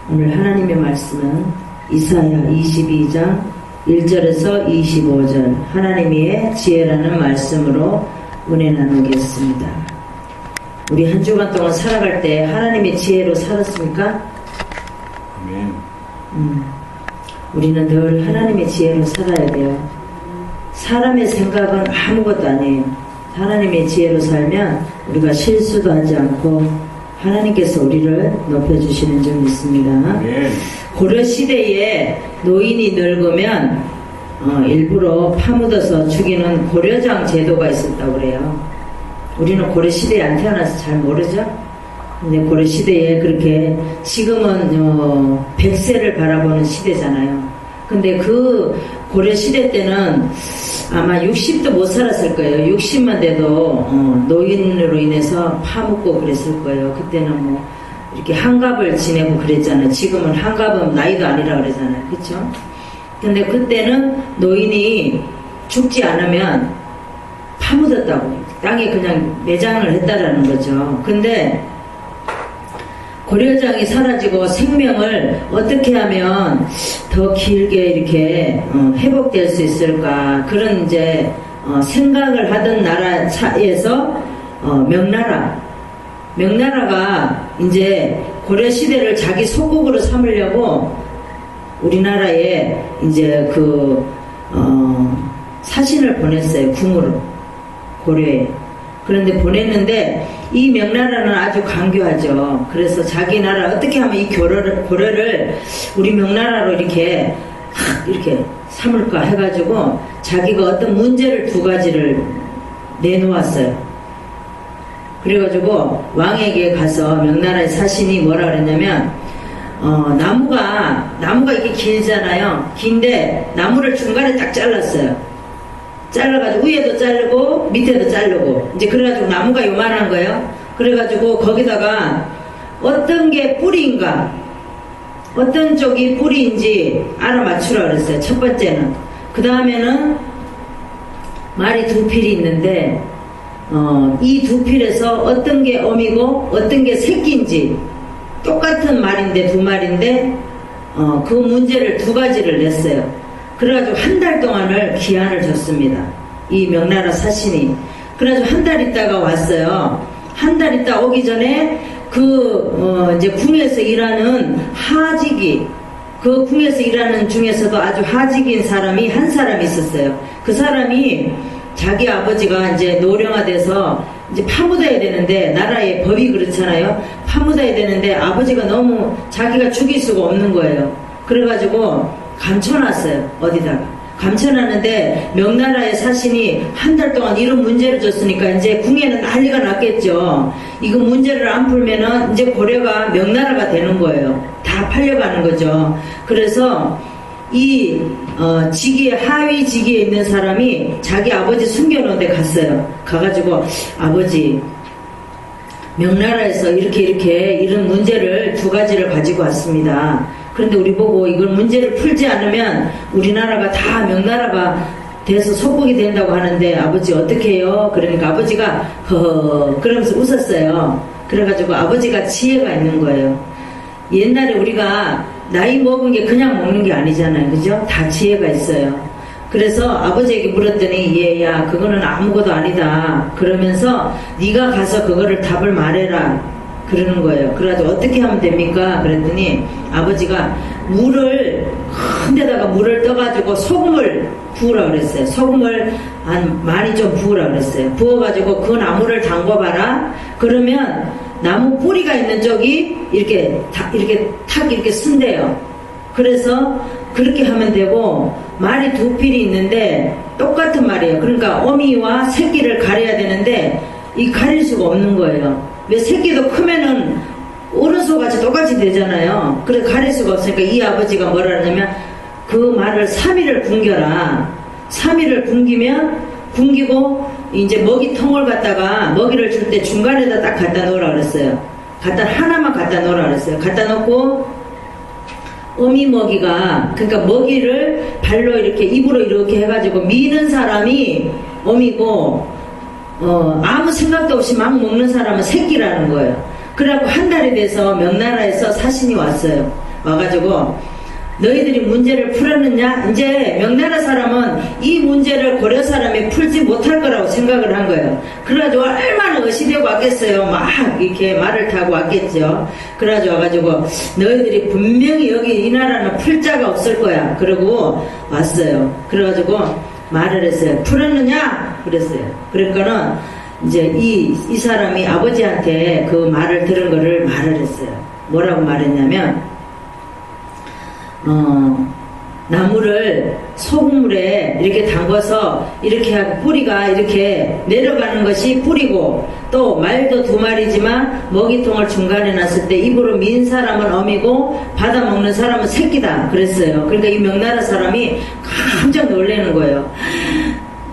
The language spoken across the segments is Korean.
오늘 하나님의 말씀은 이사야 22장 1절에서 25절 하나님의 지혜라는 말씀으로 은혜 나누겠습니다. 우리 한 주간 동안 살아갈 때 하나님의 지혜로 살았습니까? 아멘. 우리는 늘 하나님의 지혜로 살아야 돼요. 사람의 생각은 아무것도 아니에요. 하나님의 지혜로 살면 우리가 실수도 하지 않고 하나님께서 우리를 높여주시는 줄 믿습니다. 아멘. 고려시대에 노인이 늙으면 일부러 파묻어서 죽이는 고려장 제도가 있었다고 그래요. 우리는 고려시대에 안 태어나서 잘 모르죠? 근데 고려시대에 그렇게 지금은 100세를 바라보는 시대잖아요. 근데 그 고려시대 때는 아마 60도 못 살았을 거예요. 60만 돼도 노인으로 인해서 파묻고 그랬을 거예요. 그때는 뭐 이렇게 한갑을 지내고 그랬잖아요. 지금은 한갑은 나이도 아니라 그러잖아요. 그쵸? 근데 그때는 노인이 죽지 않으면 파묻었다고 땅에 그냥 매장을 했다라는 거죠. 근데 고려장이 사라지고 생명을 어떻게 하면 더 길게 이렇게 회복될 수 있을까, 그런 이제 생각을 하던 나라 차에서 명나라가 이제 고려시대를 자기 속국으로 삼으려고 우리나라에 이제 사신을 보냈어요. 궁으로, 고려에. 그런데 보냈는데 이 명나라는 아주 강교하죠. 그래서 자기 나라 어떻게 하면 이 고려를 우리 명나라로 이렇게 삼을까 해가지고 자기가 어떤 문제를 두 가지를 내놓았어요. 그래가지고 왕에게 가서 명나라의 사신이 뭐라 그랬냐면 나무가 이게 길잖아요. 긴데 나무를 중간에 딱 잘랐어요. 잘라가지고 위에도 자르고 밑에도 자르고 이제 그래가지고 나무가 요만한 거예요. 그래가지고 거기다가 어떤 게 뿌리인가, 어떤 쪽이 뿌리인지 알아맞추라 그랬어요. 첫 번째는. 그 다음에는 말이 두 필이 있는데 이 두 필에서 어떤 게 어미고 어떤 게 새끼인지, 똑같은 말인데 두 말인데 그 문제를 두 가지를 냈어요. 그래가지고 한 달 동안을 기한을 줬습니다. 이 명나라 사신이. 그래가지고 한 달 있다가 왔어요. 한 달 있다 오기 전에 이제 궁에서 일하는 하직이, 그 궁에서 일하는 중에서도 아주 하직인 사람이 한 사람이 있었어요. 그 사람이 자기 아버지가 이제 노령화돼서 이제 파묻어야 되는데, 나라의 법이 그렇잖아요. 파묻어야 되는데 아버지가 너무 자기가 죽일 수가 없는 거예요. 그래가지고 감춰놨어요. 어디다가 감춰놨는데 명나라의 사신이 한 달 동안 이런 문제를 줬으니까 이제 궁에는 난리가 났겠죠. 이거 문제를 안 풀면은 이제 고려가 명나라가 되는 거예요. 다 팔려가는 거죠. 그래서 이 하위 직위에 있는 사람이 자기 아버지 숨겨놓은 데 갔어요. 가가지고 아버지, 명나라에서 이렇게 이런 문제를 두 가지를 가지고 왔습니다. 그런데 우리 보고 이걸 문제를 풀지 않으면 우리나라가 다 명나라가 돼서 속국이 된다고 하는데 아버지 어떻게 해요? 그러니까 아버지가 허허 그러면서 웃었어요. 그래가지고 아버지가 지혜가 있는 거예요. 옛날에 우리가 나이 먹은 게 그냥 먹는 게 아니잖아요. 그죠? 다 지혜가 있어요. 그래서 아버지에게 물었더니 얘야 그거는 아무것도 아니다. 그러면서 네가 가서 그거를 답을 말해라. 그러는 거예요. 그래가지고 어떻게 하면 됩니까? 그랬더니 아버지가 큰 데다가 물을 떠가지고 소금을 부으라 그랬어요. 소금을 많이 좀 부으라 그랬어요. 부어가지고 그 나무를 담궈봐라. 그러면 나무 뿌리가 있는 쪽이 이렇게 쓴대요. 그래서 그렇게 하면 되고, 말이 두 필이 있는데 똑같은 말이에요. 그러니까 어미와 새끼를 가려야 되는데 이 가릴 수가 없는 거예요. 왜 새끼도 크면은 어른소 같이 똑같이 되잖아요. 그래 가릴 수가 없으니까 이 아버지가 뭐라 하냐면 그 말을 3일을 굶겨라. 3일을 굶기고 이제 먹이통을 갖다가 먹이를 줄 때 중간에다 딱 갖다 놓으라 그랬어요. 하나만 갖다 놓으라 그랬어요. 갖다 놓고 어미 먹이가, 그러니까 먹이를 발로 이렇게 입으로 이렇게 해가지고 미는 사람이 어미고 아무 생각도 없이 막 먹는 사람은 새끼라는 거예요. 그래갖고 한 달이 돼서 명나라에서 사신이 왔어요. 와가지고 너희들이 문제를 풀었느냐? 이제 명나라 사람은 이 문제를 고려 사람이 풀지 못할 거라고 생각을 한 거예요. 그래가지고 얼마나 의시되고 왔겠어요. 막 이렇게 말을 타고 왔겠죠. 그래가지고 와가지고 너희들이 분명히 여기 이 나라는 풀 자가 없을 거야. 그러고 왔어요. 그래가지고 말을 했어요. 풀었느냐? 그랬어요. 그러니까는 이제 이 사람이 아버지한테 그 말을 들은 거를 말을 했어요. 뭐라고 말했냐면 나무를 소금물에 이렇게 담궈서 이렇게 하고 뿌리가 이렇게 내려가는 것이 뿌리고, 또 말도 두 마리지만 먹이통을 중간에 놨을 때 입으로 민 사람은 어미고 받아먹는 사람은 새끼다 그랬어요. 그러니까 이 명나라 사람이 깜짝 놀라는 거예요.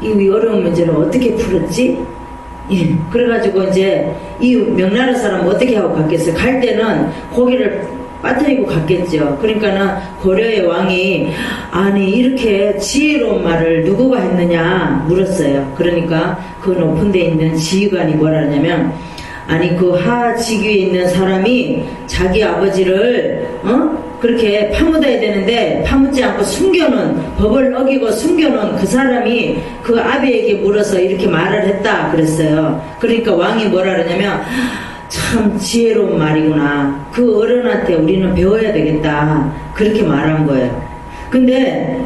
이 어려운 문제를 어떻게 풀었지? 예, 그래가지고 이제 이 명나라 사람은 어떻게 하고 갔겠어요? 갈 때는 고기를 빠뜨리고 갔겠죠. 그러니까는 고려의 왕이 아니 이렇게 지혜로운 말을 누구가 했느냐 물었어요. 그러니까 그 높은 데 있는 지휘관이 뭐라 하냐면, 아니 그 하지귀에 있는 사람이 자기 아버지를 그렇게 파묻어야 되는데 파묻지 않고 숨겨놓은, 법을 어기고 숨겨놓은 그 사람이 그 아비에게 물어서 이렇게 말을 했다 그랬어요. 그러니까 왕이 뭐라 그러냐면, 참 지혜로운 말이구나. 그 어른한테 우리는 배워야 되겠다. 그렇게 말한 거예요. 근데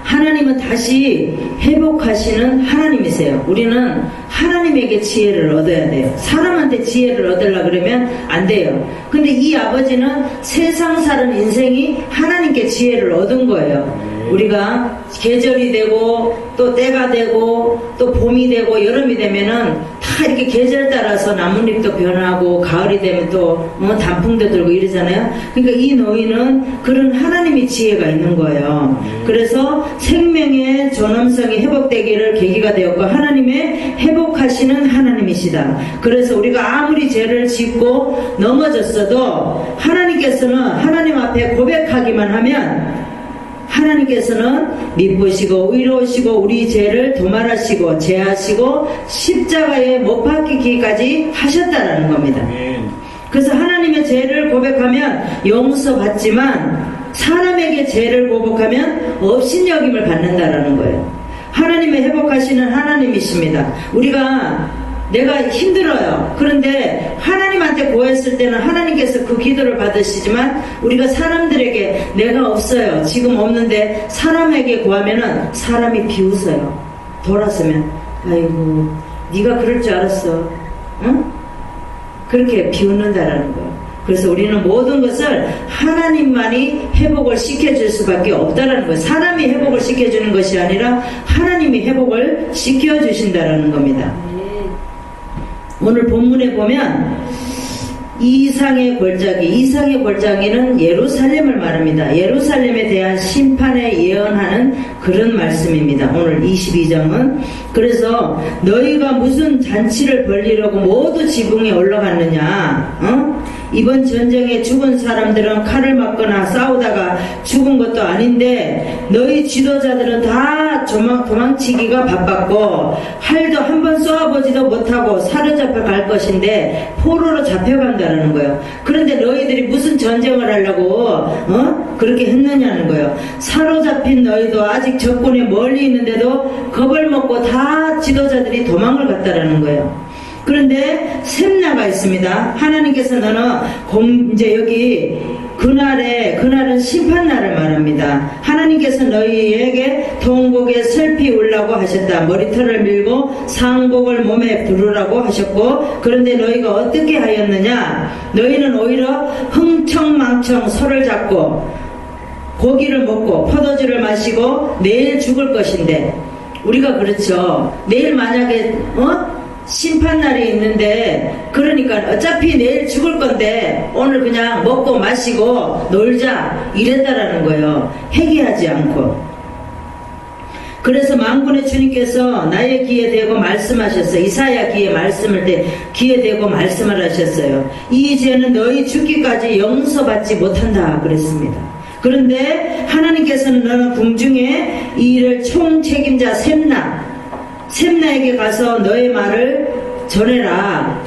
하나님은 다시 회복하시는 하나님이세요. 우리는 하나님에게 지혜를 얻어야 돼요. 사람한테 지혜를 얻으려고 그러면 안 돼요. 근데 이 아버지는 세상 사는 인생이 하나님께 지혜를 얻은 거예요. 우리가 계절이 되고 또 때가 되고 또 봄이 되고 여름이 되면은 다 이렇게 계절 따라서 나뭇잎도 변하고 가을이 되면 또 단풍도 들고 이러잖아요. 그러니까 이 노인은 그런 하나님의 지혜가 있는 거예요. 그래서 생명의 존엄성이 회복되기를 계기가 되었고 하나님의 회복하시는 하나님이시다. 그래서 우리가 아무리 죄를 짓고 넘어졌어도 하나님께서는 하나님 앞에 고백하기만 하면 하나님께서는 미쁘시고 의로우시고 우리 죄를 도말하시고 제하시고 십자가에 못 박히기까지 하셨다라는 겁니다. 그래서 하나님의 죄를 고백하면 용서받지만 사람에게 죄를 고백하면 업신여김을 받는다라는 거예요. 하나님의 회복하시는 하나님이십니다. 우리가 내가 힘들어요. 그런데 하나님한테 구했을 때는 하나님께서 그 기도를 받으시지만 우리가 사람들에게 내가 없어요. 지금 없는데 사람에게 구하면은 사람이 비웃어요. 돌아서면 아이고 네가 그럴 줄 알았어. 응? 그렇게 비웃는다라는 거예요. 그래서 우리는 모든 것을 하나님만이 회복을 시켜줄 수밖에 없다라는 거예요. 사람이 회복을 시켜주는 것이 아니라 하나님이 회복을 시켜주신다라는 겁니다. 오늘 본문에 보면 이상의 골짜기는 예루살렘을 말합니다. 예루살렘에 대한 심판에 예언하는 그런 말씀입니다. 오늘 22장은 그래서 너희가 무슨 잔치를 벌리려고 모두 지붕에 올라갔느냐? 이번 전쟁에 죽은 사람들은 칼을 맞거나 싸우다가 죽은 것도 아닌데 너희 지도자들은 다 도망치기가 바빴고 활도 한 번 쏘아보지도 못하고 사로잡혀 갈 것인데 포로로 잡혀간다는 거예요. 그런데 너희들이 무슨 전쟁을 하려고 그렇게 했느냐는 거예요. 사로잡힌 너희도 아직 적군에 멀리 있는데도 겁을 먹고 다 지도자들이 도망을 갔다라는 거예요. 그런데 샘나가 있습니다. 하나님께서 너는 이제 여기 그날은 심판날을 말합니다. 하나님께서 너희에게 통곡에 슬피 울라고 하셨다. 머리털을 밀고 상곡을 몸에 두르라고 하셨고 그런데 너희가 어떻게 하였느냐? 너희는 오히려 흥청망청 소를 잡고 고기를 먹고 포도주를 마시고 내일 죽을 것인데 우리가 그렇죠. 내일 만약에 심판날이 있는데 그러니까 어차피 내일 죽을 건데 오늘 그냥 먹고 마시고 놀자 이랬다라는 거예요. 회개하지 않고. 그래서 만군의 주님께서 나의 귀에 대고 말씀하셨어요. 이사야 귀에 대고 말씀을 하셨어요. 이 죄는 너희 죽기까지 용서받지 못한다 그랬습니다. 그런데 하나님께서는 너는 궁중에 이 일을 총책임자 샘나에게 가서 너의 말을 전해라.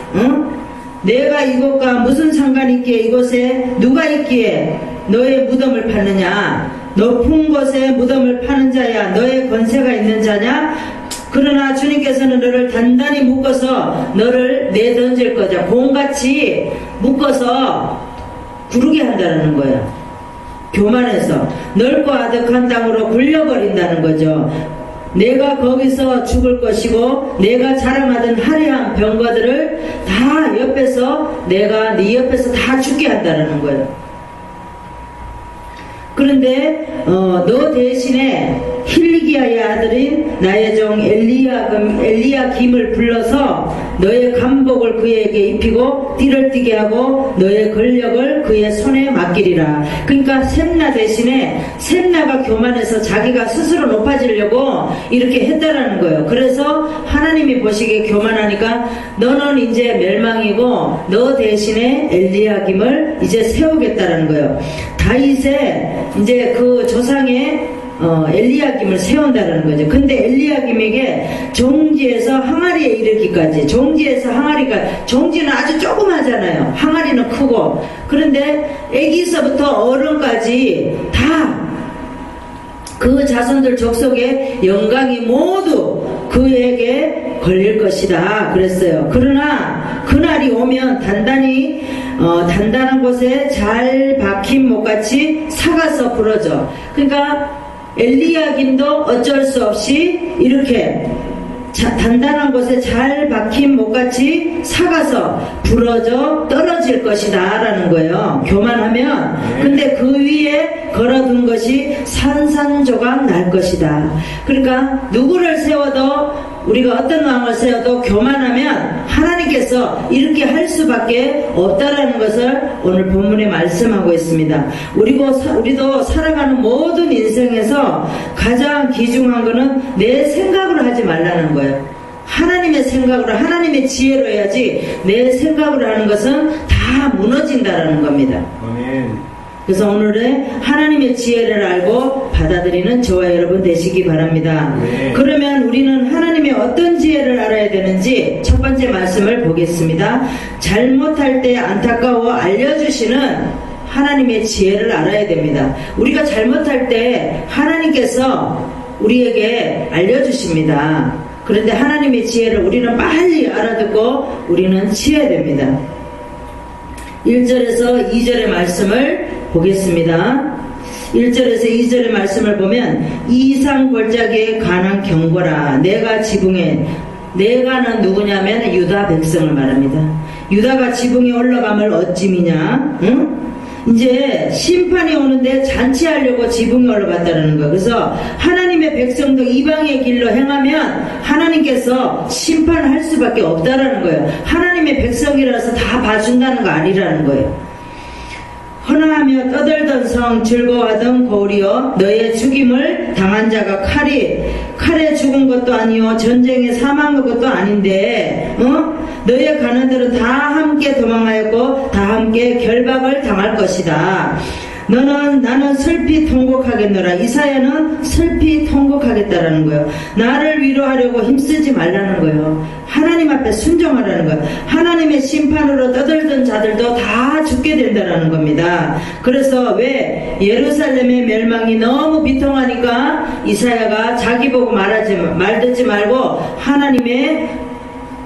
내가 이곳과 무슨 상관이 있기에 이곳에 누가 있기에 너의 무덤을 파느냐? 높은 곳에 무덤을 파는 자야 너의 권세가 있는 자냐? 그러나 주님께서는 너를 단단히 묶어서 너를 내던질 거죠. 공같이 묶어서 구르게 한다는 거예요. 교만해서 넓고 아득한 땅으로 굴려버린다는 거죠. 내가 거기서 죽을 것이고 내가 자랑하던 화려한 병거들을 다 옆에서 내가 네 옆에서 다 죽게 한다는 거예요. 그런데 너 대신에 힐기야의 아들인 나의 종 엘리야김을 불러서 너의 감복을 그에게 입히고 띠를 띠게 하고 너의 권력을 그의 손에 맡기리라. 그러니까 셈나 대신에 셈나가 교만해서 자기가 스스로 높아지려고 이렇게 했다라는 거예요. 그래서 하나님이 보시기에 교만하니까 너는 이제 멸망이고 너 대신에 엘리야김을 이제 세우겠다라는 거예요. 다윗의 이제 그 조상의 엘리야김을 세운다는 거죠. 근데 엘리야김에게 종지에서 항아리에 이르기까지, 종지에서 항아리가, 종지는 아주 조그마잖아요. 항아리는 크고. 그런데 애기서부터 어른까지 다 그 자손들 족속의 영광이 모두 그에게 걸릴 것이다 그랬어요. 그러나 그날이 오면 단단한 곳에 잘 박힌 못같이 사가서 부러져. 그러니까 엘리야김도 어쩔 수 없이 이렇게 단단한 곳에 잘 박힌 못같이 사가서 부러져 떨어질 것이다 라는 거예요. 교만하면. 근데 그 위에 걸어둔 것이 산산조각 날 것이다. 그러니까 누구를 세워도, 우리가 어떤 왕을 세워도 교만하면 하나님께서 이렇게 할 수밖에 없다라는 것을 오늘 본문에 말씀하고 있습니다. 우리도 살아가는 모든 인생에서 가장 귀중한 것은 내 생각으로 하지 말라는 거예요. 하나님의 생각으로, 하나님의 지혜로 해야지 내 생각으로 하는 것은 다 무너진다라는 겁니다. 아멘. 그래서 오늘의 하나님의 지혜를 알고 받아들이는 저와 여러분 되시기 바랍니다. 네. 그러면 우리는 하나님의 어떤 지혜를 알아야 되는지 첫 번째 말씀을 보겠습니다. 잘못할 때 안타까워 알려주시는 하나님의 지혜를 알아야 됩니다. 우리가 잘못할 때 하나님께서 우리에게 알려주십니다. 그런데 하나님의 지혜를 우리는 빨리 알아듣고 우리는 치어야 됩니다. 1절에서 2절의 말씀을 보겠습니다. 1절에서 2절의 말씀을 보면 이상 골짜기에 관한 경고라. 내가 지붕에, 내가는 누구냐면 유다 백성을 말합니다. 유다가 지붕에 올라감을 어찌미냐? 응? 이제 심판이 오는데 잔치하려고 지붕에 올라갔다는 거예요. 그래서 하나님의 백성도 이방의 길로 행하면 하나님께서 심판할 수밖에 없다라는 거예요. 하나님의 백성이라서 다 봐준다는 거 아니라는 거예요. 헌화하며 떠들던 성, 즐거워하던 고리여, 너의 죽임을 당한 자가 칼에 죽은 것도 아니요 전쟁에 사망한 것도 아닌데 너의 가는들은 다 함께 도망하였고 다 함께 결박을 당할 것이다. 나는 슬피 통곡하겠노라. 이사야는 슬피 통곡하겠다라는 거예요. 나를 위로하려고 힘쓰지 말라는 거예요. 하나님 앞에 순종하라는 거예요. 하나님의 심판으로 떠들던 자들도 다 죽게 된다라는 겁니다. 그래서 왜 예루살렘의 멸망이 너무 비통하니까 이사야가 자기 보고 말 듣지 말고 하나님의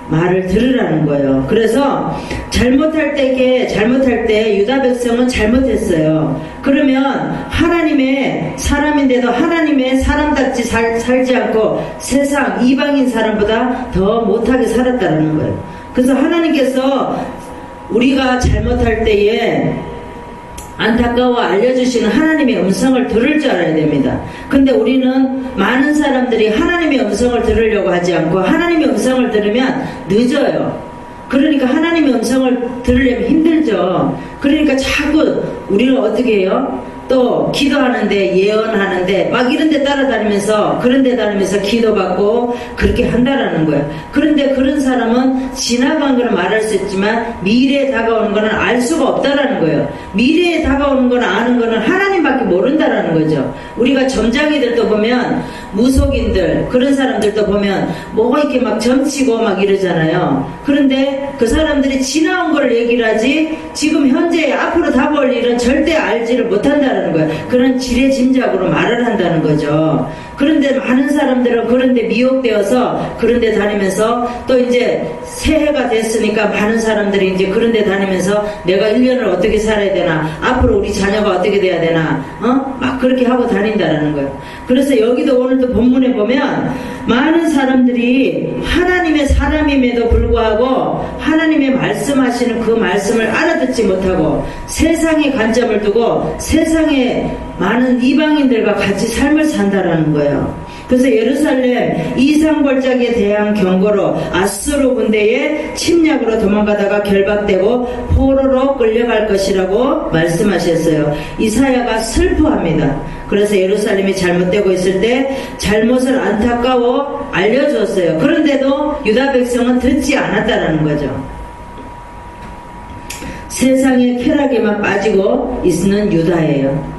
말을 들으라는 거예요. 그래서 잘못할 때 유다 백성은 잘못했어요. 그러면 하나님의 사람인데도 하나님의 사람답지 살지 않고 세상 이방인 사람보다 더 못하게 살았다는 거예요. 그래서 하나님께서 우리가 잘못할 때에 안타까워 알려주시는 하나님의 음성을 들을 줄 알아야 됩니다. 근데 우리는 많은 사람들이 하나님의 음성을 들으려고 하지 않고 하나님의 음성을 들으면 늦어요. 그러니까 하나님의 음성을 들으려면 힘들죠. 그러니까 자꾸 우리는 어떻게 해요? 또 기도하는데 예언하는데 막 이런 데 따라다니면서 그런 데 다니면서 기도받고 그렇게 한다라는 거예요. 그런데 그런 사람은 지나간 거는 말할 수 있지만 미래에 다가오는 거는 알 수가 없다라는 거예요. 미래에 다가오는 거는 아는 거는 하나님 하나님밖에 모른다라는 거죠. 우리가 점장이들도 보면 무속인들 그런 사람들도 보면 뭐가 이렇게 막 점치고 막 이러잖아요. 그런데 그 사람들이 지나온 걸 얘기를 하지 지금 현재 앞으로 다가올 일은 절대 알지를 못한다는 거예요. 그런 지레짐작으로 말을 한다는 거죠. 그런데 많은 사람들은 그런데 미혹되어서 그런데 다니면서 또 이제 새해가 됐으니까 많은 사람들이 이제 그런데 다니면서 내가 1년을 어떻게 살아야 되나, 앞으로 우리 자녀가 어떻게 돼야 되나, 막 그렇게 하고 다닌다라는 거예요. 그래서 여기도 오늘도 본문에 보면 많은 사람들이 하나님의 사람임에도 불구하고 하나님의 말씀하시는 그 말씀을 알아듣지 못하고 세상의 관점을 두고 세상의 많은 이방인들과 같이 삶을 산다라는 거예요. 그래서 예루살렘 이상골짜기에 대한 경고로 아수르 군대의 침략으로 도망가다가 결박되고 포로로 끌려갈 것이라고 말씀하셨어요. 이사야가 슬퍼합니다. 그래서 예루살렘이 잘못되고 있을 때 잘못을 안타까워 알려주었어요. 그런데도 유다 백성은 듣지 않았다는 거죠. 세상의 쾌락에만 빠지고 있는 유다예요.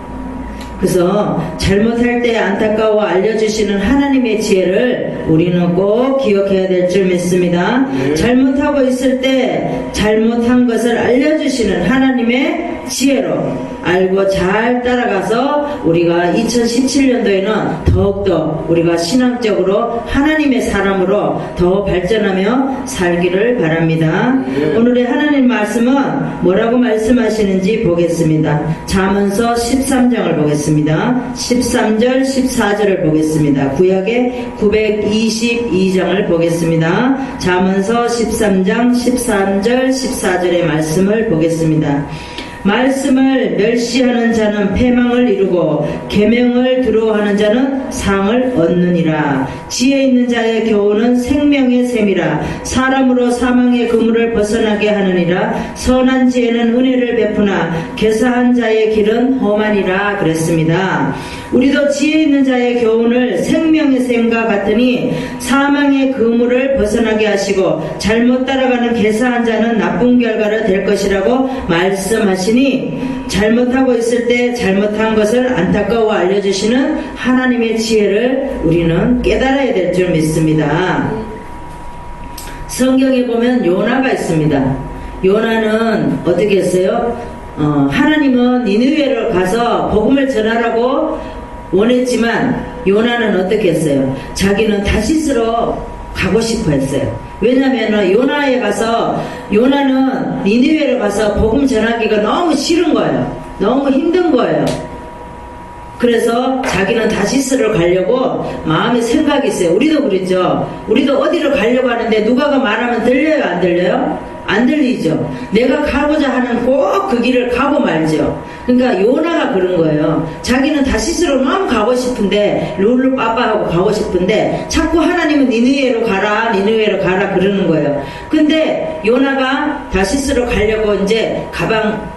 그래서 잘못할 때 안타까워 알려주시는 하나님의 지혜를 우리는 꼭 기억해야 될 줄 믿습니다. 잘못하고 있을 때 잘못한 것을 알려주시는 하나님의 지혜로 알고 잘 따라가서 우리가 2017년도에는 더욱더 우리가 신앙적으로 하나님의 사람으로 더 발전하며 살기를 바랍니다. 오늘의 하나님 말씀은 뭐라고 말씀하시는지 보겠습니다. 잠언서 13장을 보겠습니다. 13절 14절을 보겠습니다. 구약의 922장을 보겠습니다. 잠언서 13장 13절 14절의 말씀을 보겠습니다. 말씀을 멸시하는 자는 패망을 이루고 계명을 두려워하는 자는 상을 얻느니라. 지혜 있는 자의 교훈은 생명의 샘이라. 사람으로 사망의 그물을 벗어나게 하느니라. 선한 지혜는 은혜를 베푸나 괴사한 자의 길은 험하니라 그랬습니다. 우리도 지혜 있는 자의 교훈을 생명의 샘과 같으니 사망의 그물을 벗어나게 하시고 잘못 따라가는 괴사한 자는 나쁜 결과를 될 것이라고 말씀하시니 잘못하고 있을 때 잘못한 것을 안타까워 알려주시는 하나님의 지혜를 우리는 깨달아야 될 줄 믿습니다. 성경에 보면 요나가 있습니다. 요나는 어떻게 했어요? 하나님은 니느웨를 가서 복음을 전하라고 원했지만 요나는 어떻게 했어요? 자기는 다시스로 가고 싶어 했어요. 왜냐면 요나에 가서 요나는 니느웨를 가서 복음 전하기가 너무 싫은 거예요. 너무 힘든 거예요. 그래서 자기는 다시스를 가려고 마음에 생각이 있어요. 우리도 그랬죠. 우리도 어디로 가려고 하는데 누가가 말하면 들려요, 안 들려요? 안 들리죠. 내가 가고자 하는 꼭 그 길을 가고 말죠. 그러니까 요나가 그런 거예요. 자기는 다시스로 너무 가고 싶은데 룰루빠빠하고 가고 싶은데 자꾸 하나님은 니느웨로 가라 니느웨로 가라 그러는 거예요. 근데 요나가 다시스로 가려고 이제 가방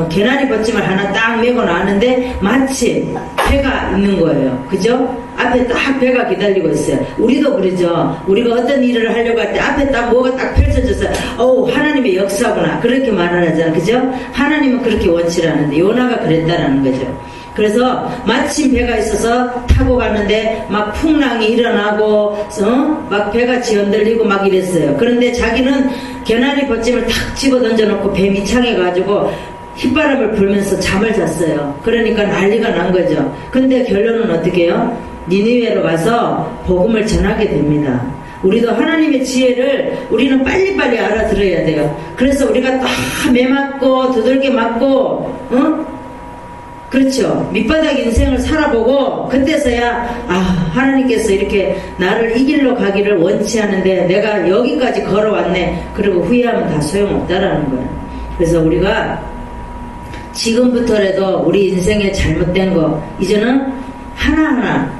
개나리 벗짐을 하나 딱 메고 나왔는데 마침 배가 있는 거예요. 그죠? 앞에 딱 배가 기다리고 있어요. 우리도 그러죠. 우리가 어떤 일을 하려고 할 때 앞에 딱 뭐가 딱 펼쳐져서 어우 하나님의 역사구나 그렇게 말을 하잖아요. 그죠? 하나님은 그렇게 원치를 하는데 요나가 그랬다라는 거죠. 그래서 마침 배가 있어서 타고 가는데 막 풍랑이 일어나고 막 배가 지어들리고 막 이랬어요. 그런데 자기는 개나리 벗짐을 탁 집어 던져놓고 배 밑창에 가지고 휘바람을 불면서 잠을 잤어요. 그러니까 난리가 난 거죠. 근데 결론은 어떻게 해요? 니느웨로 가서 복음을 전하게 됩니다. 우리도 하나님의 지혜를 우리는 빨리빨리 알아들어야 돼요. 그래서 우리가 딱 매맞고 두들겨 맞고 그렇죠. 밑바닥 인생을 살아보고 그때서야 하나님께서 이렇게 나를 이 길로 가기를 원치 않은데 내가 여기까지 걸어왔네. 그리고 후회하면 다 소용없다라는 거예요. 그래서 우리가 지금부터라도 우리 인생에 잘못된 거 이제는 하나하나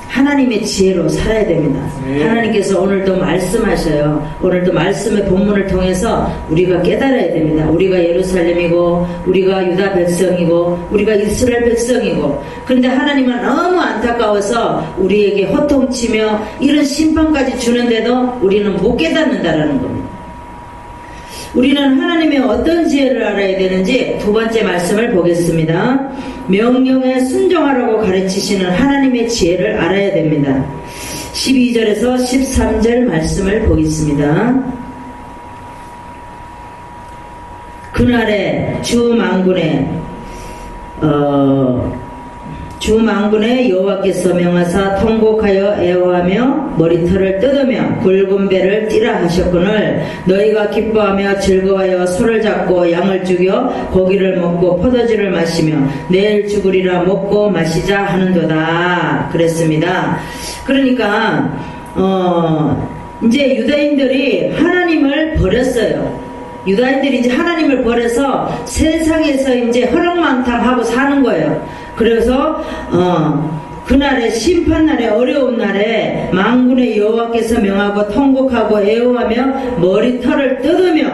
하나님의 지혜로 살아야 됩니다. 하나님께서 오늘도 말씀하셔요. 오늘도 말씀의 본문을 통해서 우리가 깨달아야 됩니다. 우리가 예루살렘이고 우리가 유다 백성이고 우리가 이스라엘 백성이고 그런데 하나님은 너무 안타까워서 우리에게 호통치며 이런 심판까지 주는데도 우리는 못 깨닫는다라는 겁니다. 우리는 하나님의 어떤 지혜를 알아야 되는지 두 번째 말씀을 보겠습니다. 명령에 순종하라고 가르치시는 하나님의 지혜를 알아야 됩니다. 12절에서 13절 말씀을 보겠습니다. 그날에 주 만군의 여호와께서 명하사 통곡하여 애워하며 머리털을 뜯으며 굵은 배를 띠라 하셨거늘 너희가 기뻐하며 즐거워하여 소를 잡고 양을 죽여 고기를 먹고 포도주를 마시며 내일 죽으리라 먹고 마시자 하는도다 그랬습니다. 그러니까 이제 유다인들이 하나님을 버렸어요. 유다인들이 이제 하나님을 버려서 세상에서 이제 허랑망탕하고 사는 거예요. 그래서 그날에 심판날에 어려운 날에 만군의 여호와께서 명하고 통곡하고 애호하며 머리털을 뜯으며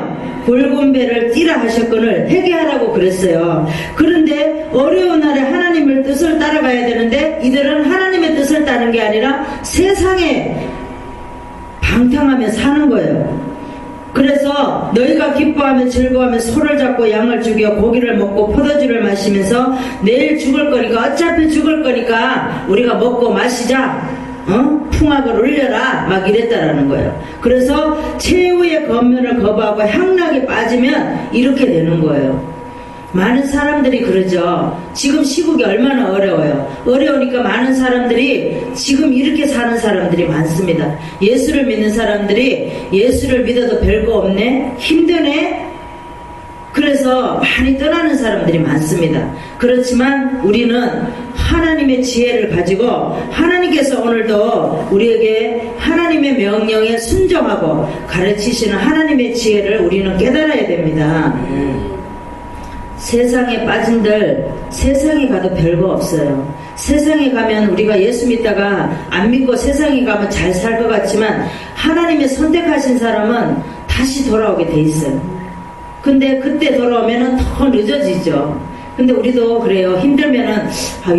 굵은 배를 띠라 하셨거늘 회개하라고 그랬어요. 그런데 어려운 날에 하나님의 뜻을 따라가야 되는데 이들은 하나님의 뜻을 따르는 게 아니라 세상에 방탕하며 사는 거예요. 그래서 너희가 기뻐하며 즐거워하며 소를 잡고 양을 죽여 고기를 먹고 포도주를 마시면서 내일 죽을 거니까 어차피 죽을 거니까 우리가 먹고 마시자 풍악을 울려라 막 이랬다라는 거예요. 그래서 최후의 권면을 거부하고 향락에 빠지면 이렇게 되는 거예요. 많은 사람들이 그러죠. 지금 시국이 얼마나 어려워요. 어려우니까 많은 사람들이 지금 이렇게 사는 사람들이 많습니다. 예수를 믿는 사람들이 예수를 믿어도 별거 없네, 힘드네, 그래서 많이 떠나는 사람들이 많습니다. 그렇지만 우리는 하나님의 지혜를 가지고 하나님께서 오늘도 우리에게 하나님의 명령에 순종하고 가르치시는 하나님의 지혜를 우리는 깨달아야 됩니다. 세상에 빠진들 세상에 가도 별거 없어요. 세상에 가면 우리가 예수 믿다가 안 믿고 세상에 가면 잘 살 것 같지만 하나님의 선택하신 사람은 다시 돌아오게 돼 있어요. 근데 그때 돌아오면 더 늦어지죠. 근데 우리도 그래요. 힘들면은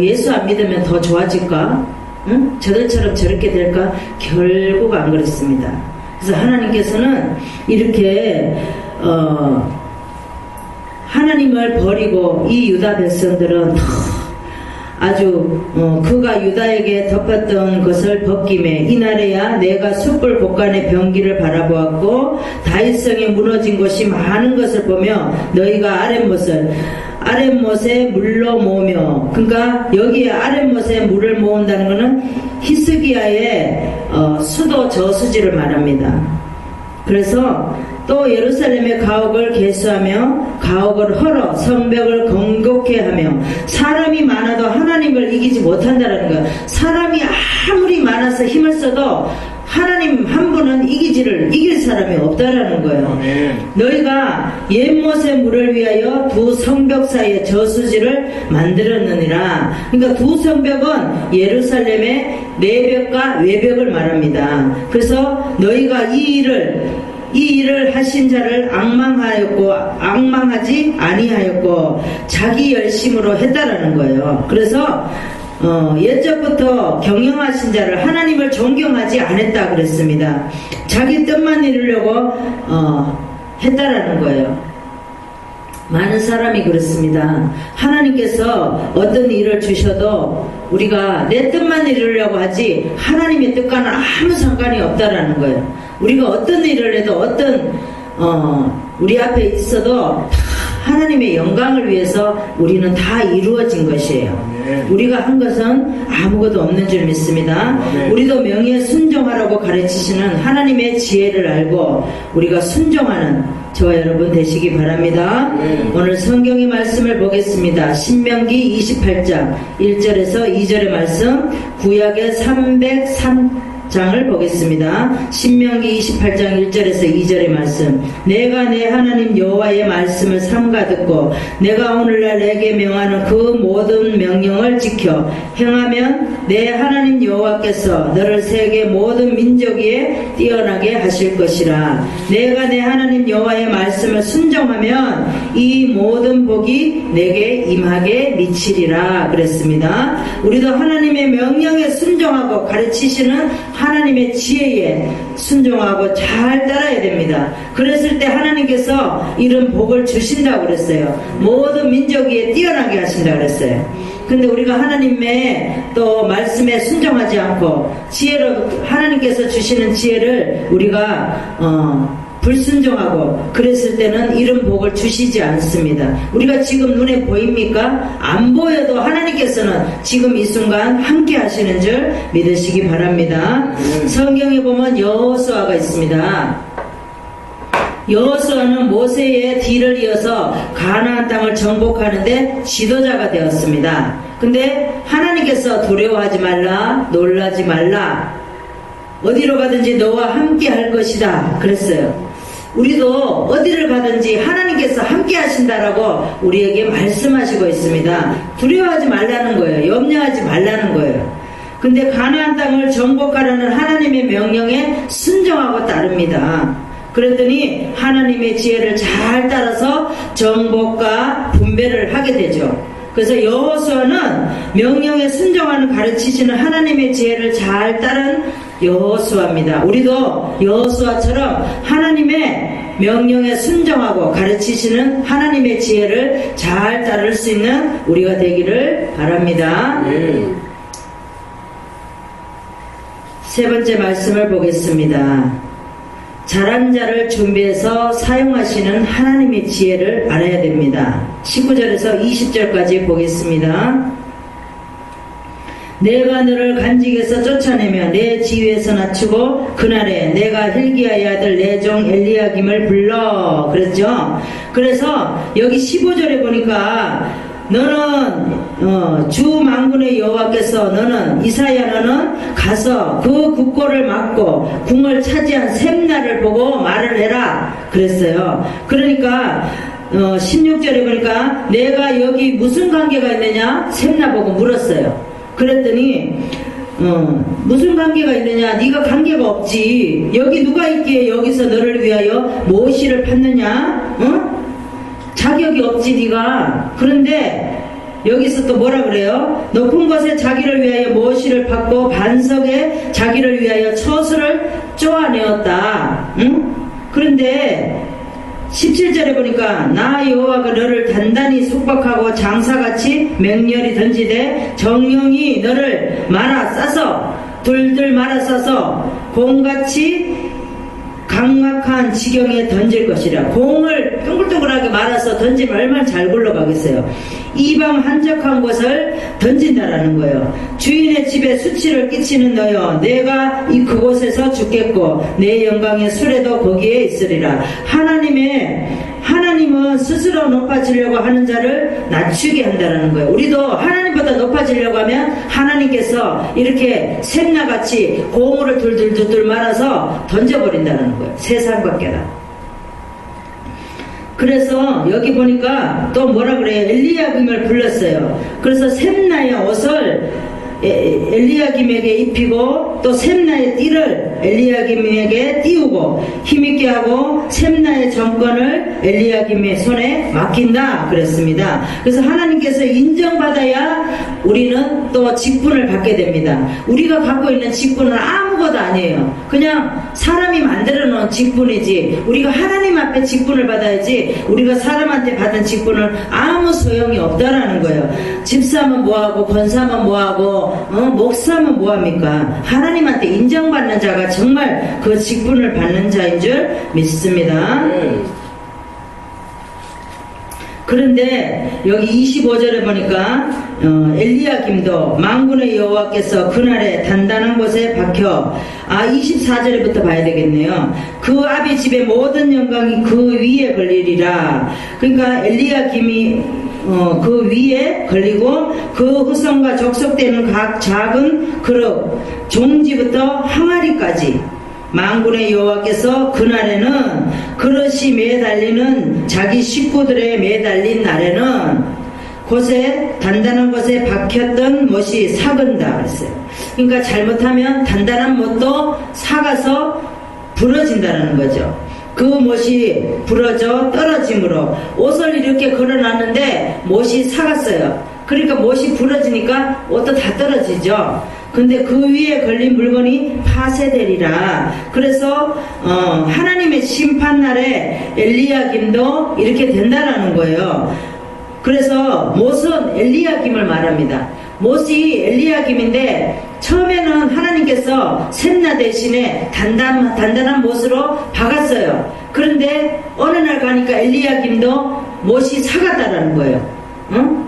예수 안 믿으면 더 좋아질까? 응? 저들처럼 저렇게 될까? 결국 안 그렇습니다. 그래서 하나님께서는 이렇게 하나님을 버리고 이 유다 백성들은 아주 그가 유다에게 덮었던 것을 벗김에 이날에야 내가 숯불 곳간의 병기를 바라보았고 다윗성에 무너진 곳이 많은 것을 보며 너희가 아랫못에 물로 모으며, 그러니까 여기에 아랫못에 물을 모은다는 것은 히스기야의 수도 저수지를 말합니다. 그래서 또 예루살렘의 가옥을 개수하며 가옥을 헐어 성벽을 건국케 하며 사람이 많아도 하나님을 이기지 못한다는 거예요. 사람이 아무리 많아서 힘을 써도 하나님 한 분은 이길 사람이 없다라는 거예요. 너희가 옛못의 물을 위하여 두 성벽 사이에 저수지를 만들었느니라. 그러니까 두 성벽은 예루살렘의 내벽과 외벽을 말합니다. 그래서 너희가 이 일을 하신 자를 앙망하지 아니하였고 자기 열심으로 했다라는 거예요. 그래서 옛적부터 경영하신 자를 하나님을 존경하지 않았다 그랬습니다. 자기 뜻만 이루려고 했다라는 거예요. 많은 사람이 그렇습니다. 하나님께서 어떤 일을 주셔도 우리가 내 뜻만 이루려고 하지 하나님의 뜻과는 아무 상관이 없다라는 거예요. 우리가 어떤 일을 해도 우리 앞에 있어도 하나님의 영광을 위해서 우리는 다 이루어진 것이에요. 우리가 한 것은 아무것도 없는 줄 믿습니다. 우리도 명예에 순종하라고 가르치시는 하나님의 지혜를 알고 우리가 순종하는 저와 여러분 되시기 바랍니다. 오늘 성경의 말씀을 보겠습니다. 신명기 28장 1절에서 2절의 말씀, 구약의 303장을 보겠습니다. 신명기 28장 1절에서 2절의 말씀. 내가 내 하나님 여호와의 말씀을 삼가 듣고 내가 오늘날 내게 명하는 그 모든 명령을 지켜 행하면 내 하나님 여호와께서 너를 세계 모든 민족 위에 뛰어나게 하실 것이라. 내가 내 하나님 여호와의 말씀을 순종하면 이 모든 복이 내게 임하게 미치리라 그랬습니다. 우리도 하나님의 명령에 순종하고 가르치시는 하나님의 지혜에 순종하고 잘 따라야 됩니다. 그랬을 때 하나님께서 이런 복을 주신다고 그랬어요. 모든 민족 위에 뛰어나게 하신다고 그랬어요. 근데 우리가 하나님의 또 말씀에 순종하지 않고 지혜로 하나님께서 주시는 지혜를 우리가 불순종하고 그랬을 때는 이런 복을 주시지 않습니다. 우리가 지금 눈에 보입니까? 안 보여도 하나님께서는 지금 이 순간 함께 하시는 줄 믿으시기 바랍니다. 성경에 보면 여호수아가 있습니다. 여호수아는 모세의 뒤를 이어서 가나안 땅을 정복하는데 지도자가 되었습니다. 근데 하나님께서 두려워하지 말라, 놀라지 말라, 어디로 가든지 너와 함께 할 것이다 그랬어요. 우리도 어디를 가든지 하나님께서 함께 하신다라고 우리에게 말씀하시고 있습니다. 두려워하지 말라는 거예요. 염려하지 말라는 거예요. 근데 가나안 땅을 정복하라는 하나님의 명령에 순종하고 따릅니다. 그랬더니 하나님의 지혜를 잘 따라서 정복과 분배를 하게 되죠. 그래서 여호수아는 명령에 순종하는 가르치시는 하나님의 지혜를 잘 따른 여호수아입니다. 우리도 여호수아처럼 하나님의 명령에 순종하고 가르치시는 하나님의 지혜를 잘 따를 수 있는 우리가 되기를 바랍니다. 세 번째 말씀을 보겠습니다. 잘한 자를 준비해서 사용하시는 하나님의 지혜를 알아야 됩니다. 19절에서 20절까지 보겠습니다. 내가 너를 간직에서 쫓아내며 내 지위에서 낮추고 그날에 내가 hil기야의 아들 내 종 엘리야김을 불러 그랬죠. 그래서 여기 15절에 보니까 너는 주 만군의 여호와께서 너는 이사야 너는 가서 그 국고를 막고 궁을 차지한 샘나를 보고 말을 해라 그랬어요. 그러니까 16절에 보니까 내가 여기 무슨 관계가 있느냐 샘나 보고 물었어요. 그랬더니 무슨 관계가 있느냐? 네가 관계가 없지. 여기 누가 있기에 여기서 너를 위하여 무엇이를 팠느냐? 자격이 없지 네가. 그런데 여기서 또 뭐라 그래요? 높은 곳에 자기를 위하여 무엇이를 팠고 반석에 자기를 위하여 처수를 쪼아내었다. 그런데 17절에 보니까 나 여호와가 너를 단단히 숙박하고 장사같이 맹렬히 던지되 정령이 너를 말아 싸서 둘둘 말아 싸서 공같이 강막한 지경에 던질 것이라. 공을 둥글둥글하게 말아서 던지면 얼마나 잘 굴러가겠어요. 이방 한적한 곳을 던진다라는 거예요. 주인의 집에 수치를 끼치는 너여 내가 이 그곳에서 죽겠고 내 영광의 수레도 거기에 있으리라. 하나님은 스스로 높아지려고 하는 자를 낮추게 한다는 거예요. 우리도 하나님보다 높아지려고 하면 하나님께서 이렇게 샘나같이 고무를 둘둘둘둘 말아서 던져버린다는 거예요. 세상 밖에다. 그래서 여기 보니까 또 뭐라 그래요? 엘리야김을 불렀어요. 그래서 샘나의 옷을 엘리야김에게 입히고 또 샘나의 띠를 엘리야김에게 띄우고 힘있게 하고 샘나의 정권을 엘리야김의 손에 맡긴다 그랬습니다. 그래서 하나님께서 인정받아야 우리는 또 직분을 받게 됩니다. 우리가 갖고 있는 직분은 아무것도 아니에요. 그냥 사람이 만들어 놓은 직분이지 우리가 하나님 앞에 직분을 받아야지 우리가 사람한테 받은 직분은 아무 소용이 없다라는 거예요. 집사면 뭐하고 권사면 뭐하고 목사면 뭐합니까? 하나님한테 인정받는 자가 정말 그 직분을 받는 자인 줄 믿습니다. 그런데 여기 25절에 보니까 엘리야김도 만군의 여호와께서 그날에 단단한 곳에 박혀 24절부터 봐야 되겠네요. 그 아비 집의 모든 영광이 그 위에 걸리리라. 그러니까 엘리야김이 그 위에 걸리고 그 후손과 족속되는 각 작은 그릇 종지부터 항아리까지 만군의 여호와께서 그날에는 그릇이 매달리는 자기 식구들의 매달린 날에는 곳에 단단한 곳에 박혔던 못이 삭은다 그랬어요. 그러니까 잘못하면 단단한 못도 삭아서 부러진다는 거죠. 그 못이 부러져 떨어짐으로 옷을 이렇게 걸어놨는데 못이 삭았어요. 그러니까 못이 부러지니까 옷도 다 떨어지죠. 근데 그 위에 걸린 물건이 파쇄되리라. 그래서 하나님의 심판날에 엘리야김도 이렇게 된다라는 거예요. 그래서 못은 엘리야김을 말합니다. 못이 엘리야김인데 처음에는 하나님께서 샘나 대신에 단단한 못으로 박았어요. 그런데 어느 날 가니까 엘리야김도 못이 사갔다라는 거예요. 응?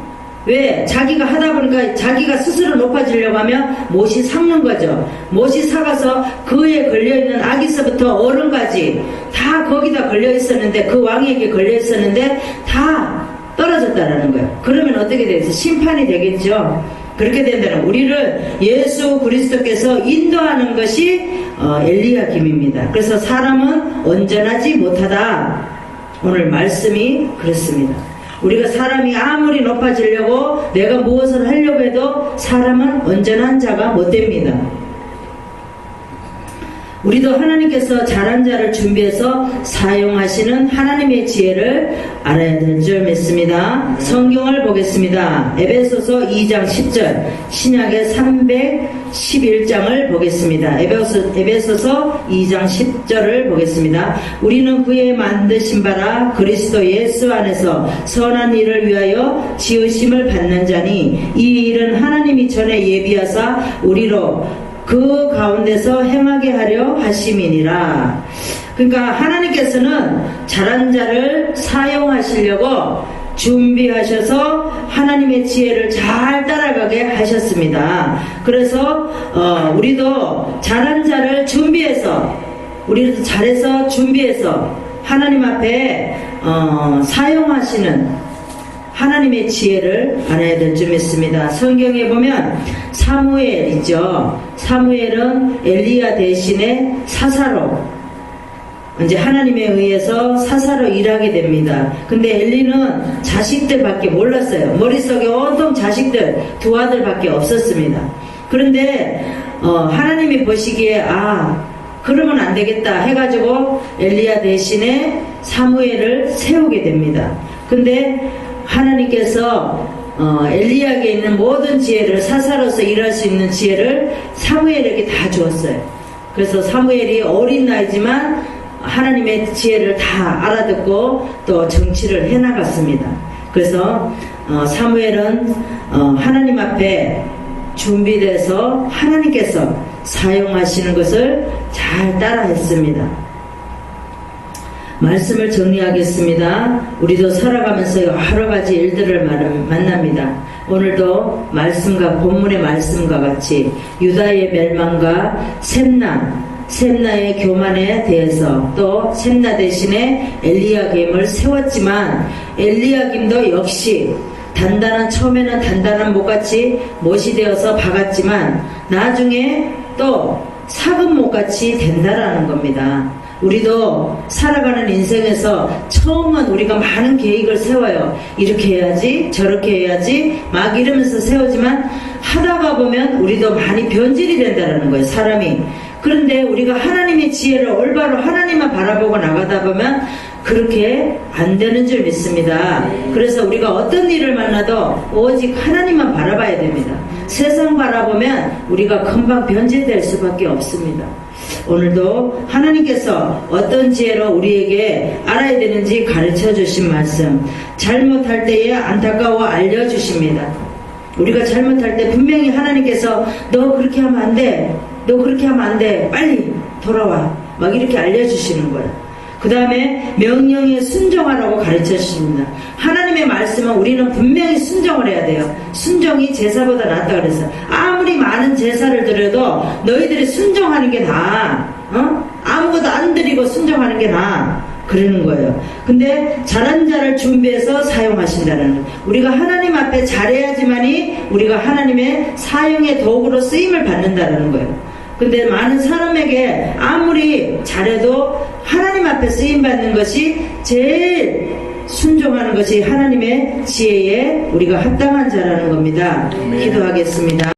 왜? 자기가 하다 보니까 자기가 스스로 높아지려고 하면 못이 삭는 거죠. 못이 삭아서 그에 걸려있는 아기서부터 어른까지 다 거기다 걸려있었는데, 그 왕에게 걸려있었는데 다 떨어졌다라는 거예요. 그러면 어떻게 되겠어요? 심판이 되겠죠. 그렇게 된다면 우리를 예수 그리스도께서 인도하는 것이 엘리야김입니다. 그래서 사람은 온전하지 못하다. 오늘 말씀이 그렇습니다. 우리가 사람이 아무리 높아지려고 내가 무엇을 하려고 해도 사람은 온전한 자가 못 됩니다. 우리도 하나님께서 잘한 자를 준비해서 사용하시는 하나님의 지혜를 알아야 될 줄 믿습니다. 성경을 보겠습니다. 에베소서 2장 10절, 신약의 311장을 보겠습니다. 에베소서 2장 10절을 보겠습니다. 우리는 그의 만드신 바라 그리스도 예수 안에서 선한 일을 위하여 지으심을 받는 자니, 이 일은 하나님이 전에 예비하사 우리로 그 가운데서 행하게 하려 하심이니라. 그러니까 하나님께서는 잘한 자를 사용하시려고 준비하셔서 하나님의 지혜를 잘 따라가게 하셨습니다. 그래서 우리도 잘한 자를 준비해서, 우리도 잘해서 준비해서 하나님 앞에 사용하시는 하나님의 지혜를 알아야 될 줄 믿습니다. 성경에 보면 사무엘 있죠. 사무엘은 엘리야 대신에 사사로, 이제 하나님에 의해서 사사로 일하게 됩니다. 근데 엘리는 자식들밖에 몰랐어요. 머릿속에 온통 자식들, 두 아들밖에 없었습니다. 그런데 하나님이 보시기에 그러면 안 되겠다 해가지고 엘리야 대신에 사무엘을 세우게 됩니다. 근데 하나님께서 엘리야에게 있는 모든 지혜를, 사사로서 일할 수 있는 지혜를 사무엘에게 다 주었어요. 그래서 사무엘이 어린 나이지만 하나님의 지혜를 다 알아듣고 또 정치를 해나갔습니다. 그래서 사무엘은 하나님 앞에 준비돼서 하나님께서 사용하시는 것을 잘 따라했습니다. 말씀을 정리하겠습니다. 우리도 살아가면서 여러 가지 일들을 만납니다. 오늘도 말씀과 본문의 말씀과 같이 유다의 멸망과 셈나의 교만에 대해서, 또 셈나 대신에 엘리야김을 세웠지만 엘리야김도 역시 처음에는 단단한 못같이 못이 되어서 박았지만 나중에 또 삭은 못같이 된다라는 겁니다. 우리도 살아가는 인생에서 처음은 우리가 많은 계획을 세워요. 이렇게 해야지, 저렇게 해야지, 막 이러면서 세우지만 하다가 보면 우리도 많이 변질이 된다는 거예요, 사람이. 그런데 우리가 하나님의 지혜를 올바로 하나님만 바라보고 나가다 보면 그렇게 안 되는 줄 믿습니다. 그래서 우리가 어떤 일을 만나도 오직 하나님만 바라봐야 됩니다. 세상 바라보면 우리가 금방 변질될 수밖에 없습니다. 오늘도 하나님께서 어떤 지혜로 우리에게 알아야 되는지 가르쳐 주신 말씀, 잘못할 때에 안타까워 알려주십니다. 우리가 잘못할 때 분명히 하나님께서 너 그렇게 하면 안 돼, 너 그렇게 하면 안 돼, 빨리 돌아와, 막 이렇게 알려주시는 거예요. 그 다음에 명령에 순종하라고 가르쳐 주십니다. 하나님의 말씀은 우리는 분명히 순종을 해야 돼요. 순종이 제사보다 낫다 그랬어요. 아무리 많은 제사를 드려도 너희들이 순종하는 게 나아. 아무것도 안 드리고 순종하는 게 나아. 그러는 거예요. 근데 잘한 자를 준비해서 사용하신다는 거예요. 우리가 하나님 앞에 잘해야지만이 우리가 하나님의 사용의 도구로 쓰임을 받는다는 거예요. 근데 많은 사람에게 아무리 잘해도 하나님 앞에 쓰임받는 것이 제일 순종하는 것이 하나님의 지혜에 우리가 합당한 자라는 겁니다. 기도하겠습니다.